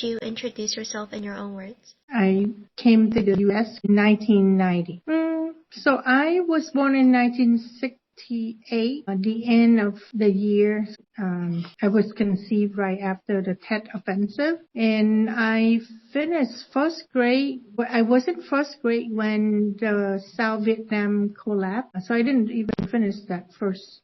you introduce yourself in your own words? I came to the U.S. in 1990. So I was born in 1968. At the end of the year, I was conceived right after the Tet Offensive. And I finished first grade. But I was in first grade when the South Vietnam collapsed. So I didn't even finish that first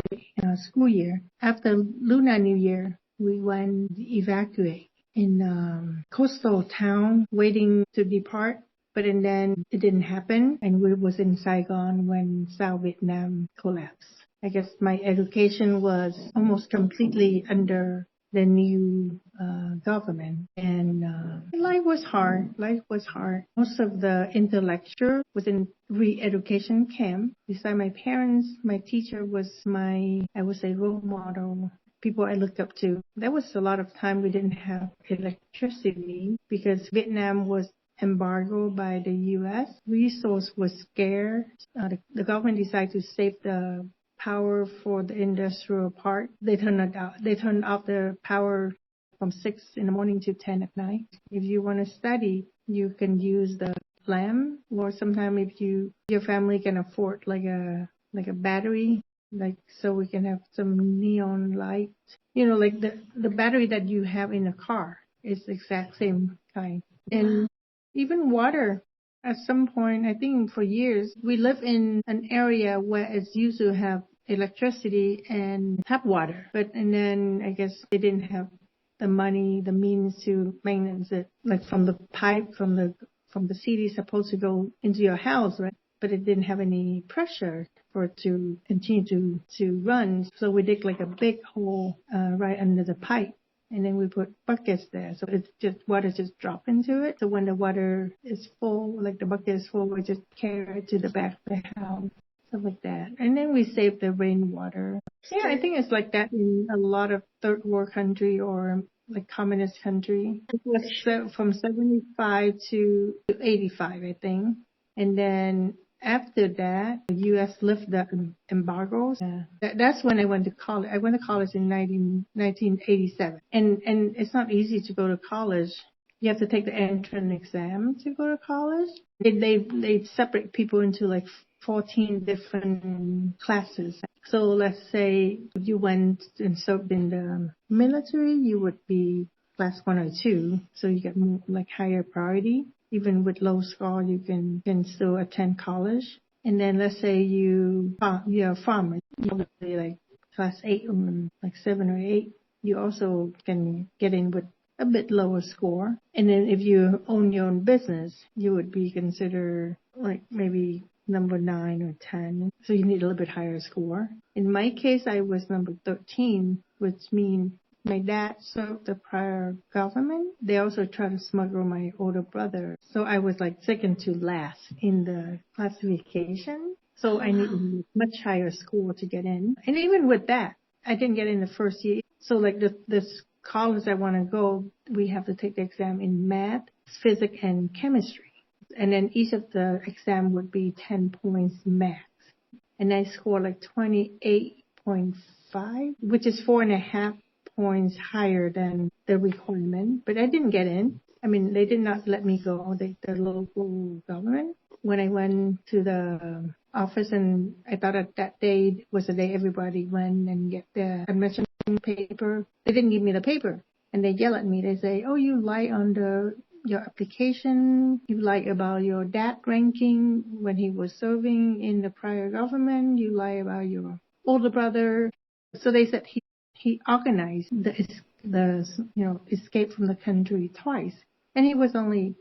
grade, school year. After Lunar New Year, we went evacuate in coastal town waiting to depart. But and then it didn't happen, and we was in Saigon when South Vietnam collapsed. I guess my education was almost completely under the new government, and life was hard. Life was hard. Most of the intellectual was in re-education camp. Beside my parents, my teacher was I would say, role model. People I looked up to. There was a lot of time we didn't have electricity because Vietnam was embargoed by the U.S. Resource was scarce. The government decided to save the power for the industrial part. They turned it out. They turned off the power from 6 in the morning to 10 at night. If you want to study, you can use the lamp, or sometimes if your family can afford like a battery, like so we can have some neon light. Like the battery that you have in a car is the exact same kind. And even water, at some point, I think for years, we live in an area where it's used to have electricity and tap water. And then I guess they didn't have the money, the means to maintenance it, like from the pipe from the city supposed to go into your house, right? But it didn't have any pressure for it to continue to run. So we dig like a big hole right under the pipe. And then we put buckets there. So it's just water just drop into it. So when the water is full, like the bucket is full, we just carry it to the back of the house, stuff like that. And then we save the rainwater. Yeah, I think it's like that in a lot of third world country or like communist country. It was from 75 to 85, I think. And then after that, the U.S. lifted the embargoes. That's when I went to college. I went to college in 1987. And it's not easy to go to college. You have to take the entrance exam to go to college. They separate people into like 14 different classes. So let's say if you went and served in the military, you would be class 1 or 2. So you get more, like higher priority. Even with low score, you can still attend college. And then let's say you're a farmer, you're like class 8 or like 7 or 8. You also can get in with a bit lower score. And then if you own your own business, you would be considered like maybe number 9 or 10. So you need a little bit higher score. In my case, I was number 13, which means my dad served the prior government. They also tried to smuggle my older brother. So I was like second to last in the classification. So I needed a much higher score to get in. And even with that, I didn't get in the first year. So like this college I want to go, we have to take the exam in math, physics, and chemistry. And then each of the exam would be 10 points max. And I scored like 28.5, which is 4.5 points higher than the requirement, but I didn't get in. I mean, they did not let me go, the local government. When I went to the office, and I thought that day was the day everybody went and get the admission paper, they didn't give me the paper. And they yell at me. They say, oh, you lie on your application. You lie about your dad ranking when he was serving in the prior government. You lie about your older brother. So they said he organized the escape from the country twice. And he was only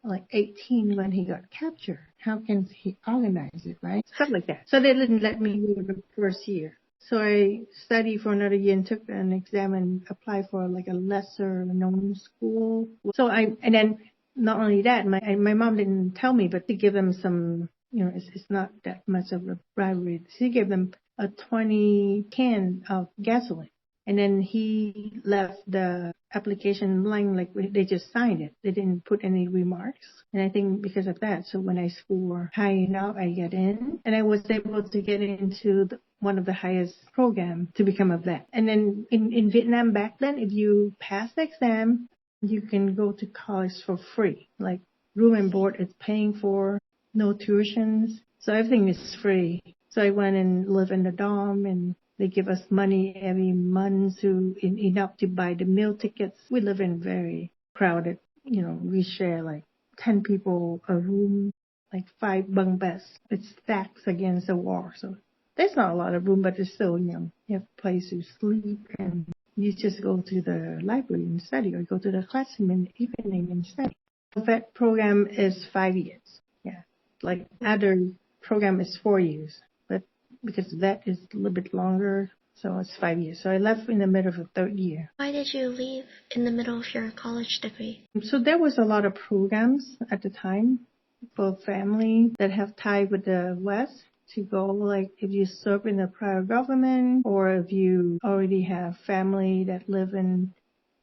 like 18 when he got captured. How can he organize it, right? Stuff like that. So they didn't let me go the first year. So I studied for another year and took an exam and applied for like a lesser known school. So and then not only that, my mom didn't tell me, but to give them some, it's not that much of a bribery. She gave them a 20 can of gasoline. And then he left the application blank, like they just signed it. They didn't put any remarks. And I think because of that, so when I score high enough, I get in. And I was able to get into one of the highest programs to become a vet. And then in Vietnam back then, if you pass the exam, you can go to college for free. Like room and board is paying for, no tuitions. So everything is free. So I went and lived in the dorm, and they give us money every month enough to buy the meal tickets. We live in very crowded, we share like 10 people a room, like 5 bunk beds. It stacks against the wall. So there's not a lot of room, but it's still, you have a place to sleep, and you just go to the library and study, or go to the classroom in the evening and study. The vet program is 5 years. Yeah. Like other program is 4 years, but because vet is a little bit longer, so it's 5 years. So I left in the middle of the 3rd year. Why did you leave in the middle of your college degree? So there was a lot of programs at the time for family that have tie with the West to go, like if you serve in the prior government, or if you already have family that live in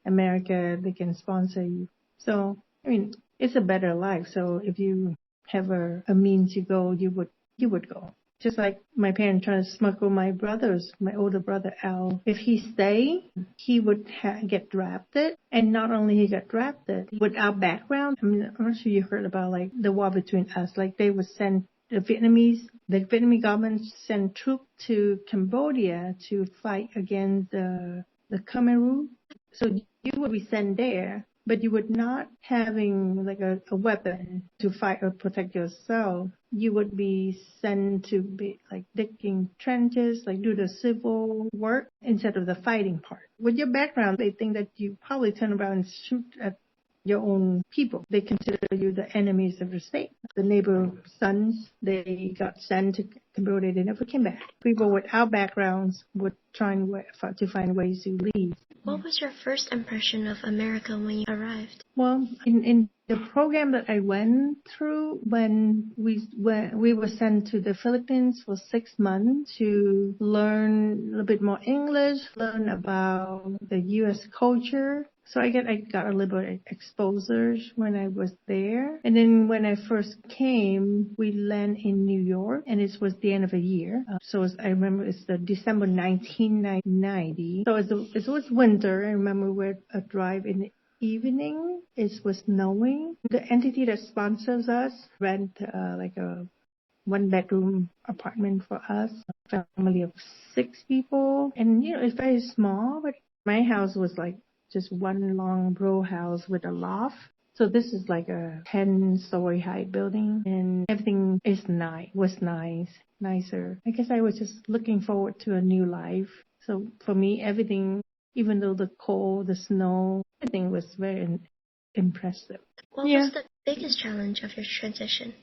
America, they can sponsor you. So, I mean, it's a better life. So if you have a means to go, you would go. Just like my parents trying to smuggle my older brother out. If he stayed, he would get drafted. And not only he got drafted, without background, I mean, I'm not sure you heard about like the war between us. Like they would send the Vietnamese government sent troops to Cambodia to fight against the Khmer. So you would be sent there, but you would not having like a weapon to fight or protect yourself. You would be sent to be like digging trenches, like do the civil work instead of the fighting part. With your background, they think that you probably turn around and shoot at your own people. They consider you the enemies of the state. The neighbor sons, they got sent to Cambodia. They never came back. People without backgrounds would try to find ways to leave. What was your first impression of America when you arrived? Well, in the program that I went through, when we were sent to the Philippines for 6 months to learn a little bit more English, learn about the U.S. culture. So I got a little bit of exposure when I was there. And then when I first came, we landed in New York, and it was the end of a year. I remember it's the December 1990. So it was winter. I remember we drive in the evening. It was snowing. The entity that sponsors us rent like a 1-bedroom apartment for us, a family of 6 people. And, it's very small, but my house was like just one long row house with a loft. So this is like a 10-story high building, and everything was nicer. I guess I was just looking forward to a new life. So for me, everything, even though the cold, the snow, everything was very impressive. What was the biggest challenge of your transition?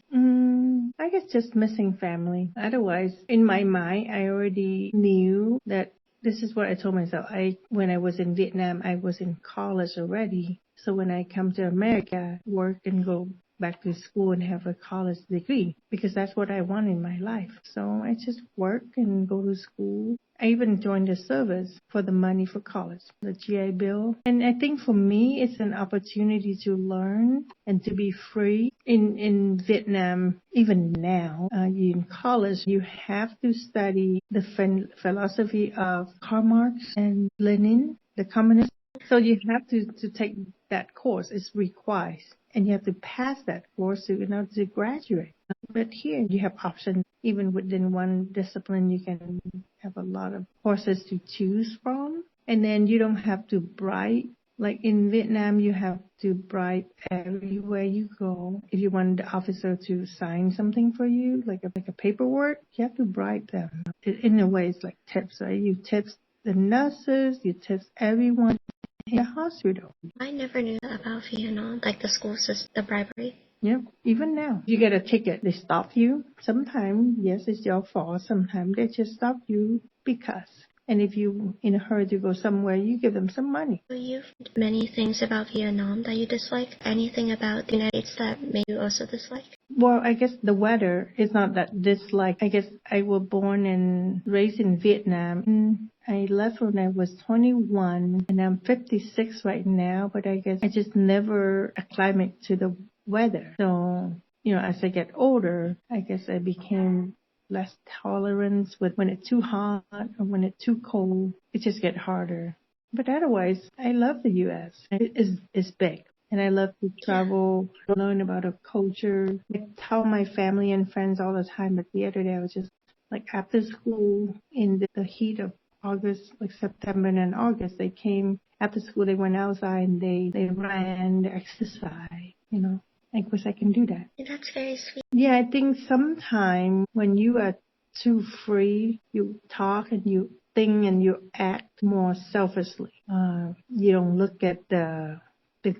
I guess just missing family. Otherwise, in my mind, I already knew that this is what I told myself. When I was in Vietnam, I was in college already. So when I come to America, work and go back to school and have a college degree, because that's what I want in my life. So I just work and go to school. I even joined the service for the money for college, the GI Bill. And I think for me, it's an opportunity to learn and to be free. In Vietnam, even now, in college, you have to study the philosophy of Karl Marx and Lenin, the communists. So you have to take that course. It's required. And you have to pass that course to graduate. But here you have options. Even within one discipline, you can have a lot of courses to choose from. And then you don't have to bribe. Like in Vietnam, you have to bribe everywhere you go. If you want the officer to sign something for you, like a paperwork, you have to bribe them. In a way, it's like tips, right? You tips the nurses, you tips everyone in the hospital. I never knew about Vietnam, like the school system, the bribery. Yep, even now. You get a ticket, they stop you. Sometimes, yes, it's your fault. Sometimes they just stop you because. And if you in a hurry to go somewhere, you give them some money. So you've heard many things about Vietnam that you dislike. Anything about the United States that made you also dislike? Well, I guess the weather is not that dislike. I guess I was born and raised in Vietnam. I left when I was 21, and I'm 56 right now, but I guess I just never acclimated to the weather. So, as I get older, I guess I became less tolerance with when it's too hot or when it's too cold. It just gets harder. But otherwise, I love the U.S. It's big. And I love to travel, learn about a culture. I tell my family and friends all the time, but the other day I was just like after school in the heat of August, like September and August, they came after school, they went outside and they ran, they exercised, you know. I wish I can do that. That's very sweet. Yeah, I think sometimes when you are too free, you talk and you think and you act more selfishly. You don't look at the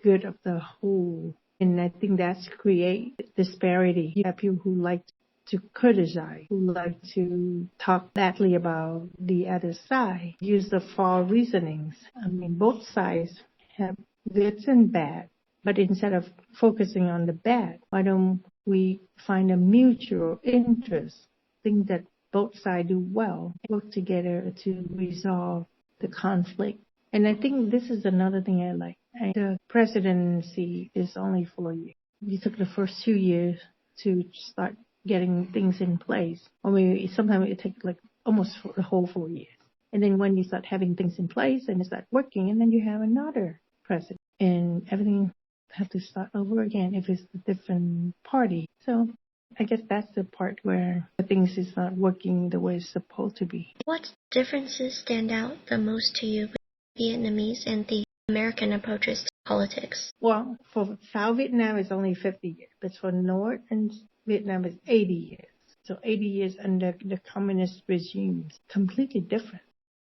good of the whole. And I think that's create disparity. You have people who like to criticize, who like to talk badly about the other side, use the false reasonings. I mean, both sides have goods and bad. But instead of focusing on the bad, why don't we find a mutual interest, things that both sides do well, work together to resolve the conflict. And I think this is another thing I like. The presidency is only 4 years. You took the first 2 years to start getting things in place. I mean, sometimes it takes like almost the whole 4 years. And then when you start having things in place and it start working, and then you have another president, and everything have to start over again if it's a different party. So I guess that's the part where things is not working the way it's supposed to be. What differences stand out the most to you with Vietnamese and the American approaches to politics? Well, for South Vietnam, it's only 50 years, but for North and Vietnam, it's 80 years. So 80 years under the communist regime, completely different.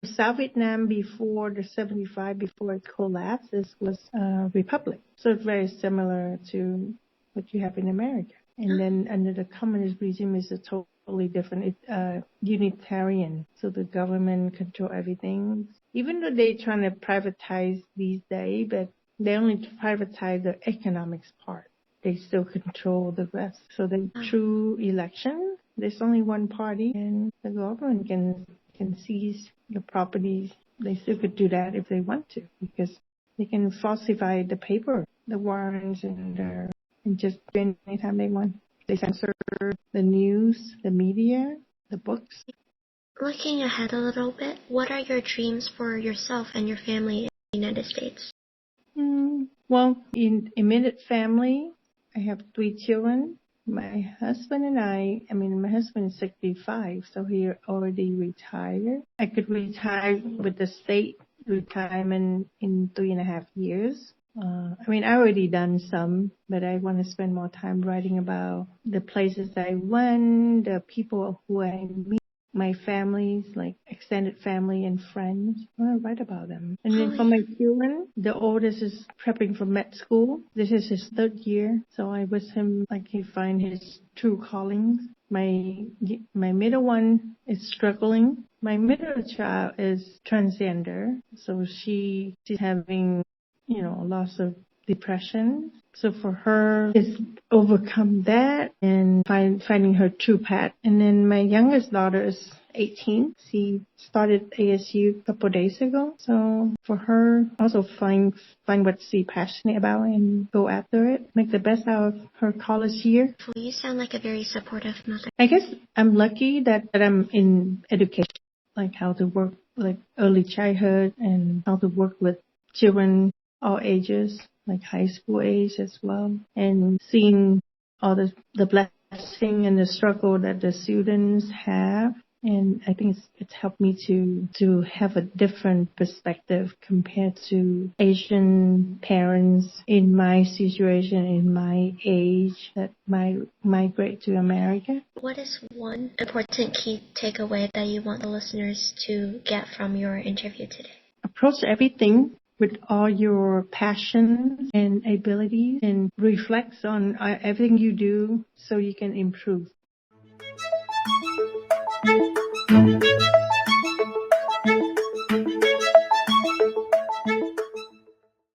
South Vietnam before the 75, before it collapses, was a republic. So it's very similar to what you have in America. And then under the communist regime is a totally different. It's unitarian. So the government control everything. Even though they're trying to privatize these days, but they only privatize the economics part. They still control the rest. So then through election, there's only one party, and the government can seize the properties. They still could do that if they want to, because they can falsify the paper, the warrants, and just do anytime they want. They censor the news, the media, the books. Looking ahead a little bit, what are your dreams for yourself and your family in the United States? Well, in immediate family, I have 3 children. My husband and my husband is 65, so he already retired. I could retire with the state retirement in 3.5 years. I already done some, but I want to spend more time writing about the places I went, the people who I meet, my families, like extended family and friends. I want to write about them. And then for my children, the oldest is prepping for med school. This is his 3rd year, so I wish him like he find his true callings. My middle one is struggling. My middle child is transgender, so she's having lots of depression. So for her, is overcome that and finding her true path. And then my youngest daughter is 18. She started ASU a couple of days ago. So for her, also find what she's passionate about and go after it. Make the best out of her college year. Well, you sound like a very supportive mother. I guess I'm lucky that I'm in education, like how to work like early childhood and how to work with children all ages, like high school age as well, and seeing all the blessing and the struggle that the students have. And I think it's helped me to have a different perspective compared to Asian parents in my situation, in my age, that migrate to America. What is one important key takeaway that you want the listeners to get from your interview today? Approach everything with all your passions and abilities, and reflect on everything you do so you can improve.